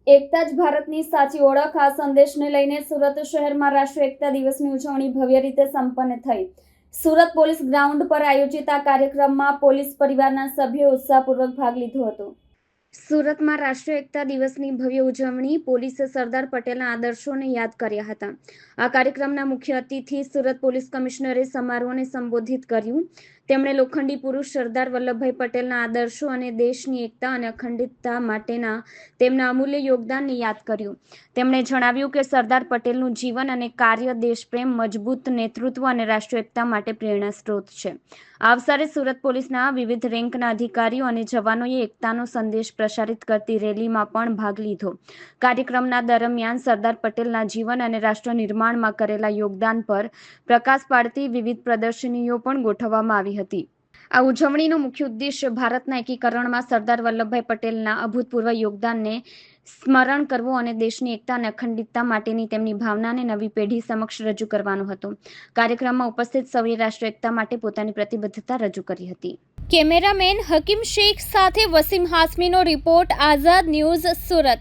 એકતા જ ભારતની સાચી ઓળખ આ સંદેશને લઈને સુરત શહેરમાં રાષ્ટ્રીય એકતા દિવસની ઉજવણી ભવ્ય રીતે સંપન્ન થઈ। સુરત પોલીસ ગ્રાઉન્ડ પર આયોજિત આ કાર્યક્રમમાં પોલીસ પરિવારના સભ્યોએ ઉત્સાહપૂર્વક ભાગ લીધો હતો। સુરતમાં રાષ્ટ્રીય એકતા દિવસની ભવ્ય ઉજવણી પોલીસે સરદાર પટેલના આદર્શોને યાદ કર્યા હતા। આ કાર્યક્રમના મુખ્ય અતિથિ સુરત પોલીસ કમિશનરે સમારોહને સંબોધિત કર્યું। તેમણે લોખંડી પુરુષ સરદાર વલ્લભભાઈ પટેલના આદર્શો અને દેશની એકતા અને અખંડિતતા માટેના તેમના અમૂલ્ય યોગદાનને યાદ કર્યું। તેમણે જણાવ્યું કે સરદાર પટેલનું જીવન અને કાર્ય દેશપ્રેમ, મજબૂત નેતૃત્વ અને રાષ્ટ્રીય એકતા માટે પ્રેરણા સ્ત્રોત છે। આ અવસરે સુરત પોલીસના વિવિધ રેન્કના અધિકારીઓ અને જવાનોએ એકતાનો સંદેશ પ્રસારિત કરતી રેલીમાં પણ ભાગ લીધો। કાર્યક્રમના દરમિયાન સરદાર પટેલના જીવન અને રાષ્ટ્ર નિર્માણમાં કરેલા યોગદાન પર પ્રકાશ પાડતી વિવિધ પ્રદર્શનીઓ પણ ગોઠવવામાં આવી હતી। આ ઉજવણીનો મુખ્ય ઉદ્દેશ્ય ભારતના એકીકરણમાં સરદાર વલ્લભભાઈ પટેલના અભૂતપૂર્વ યોગદાનને સ્મરણ કરવું અને દેશની એકતા અને અખંડિતતા માટેની તેમની ભાવનાને નવી પેઢી સમક્ષ રજૂ કરવાનો હતો। કાર્યક્રમમાં ઉપસ્થિત સૌએ રાષ્ટ્રીય એકતા માટે પોતાની પ્રતિબદ્ધતા રજૂ કરી હતી। કેમેરામેન હકીમ શેખ સાથે વસીમ હાસમીનો રિપોર્ટ, આઝાદ ન્યૂઝ, સુરત।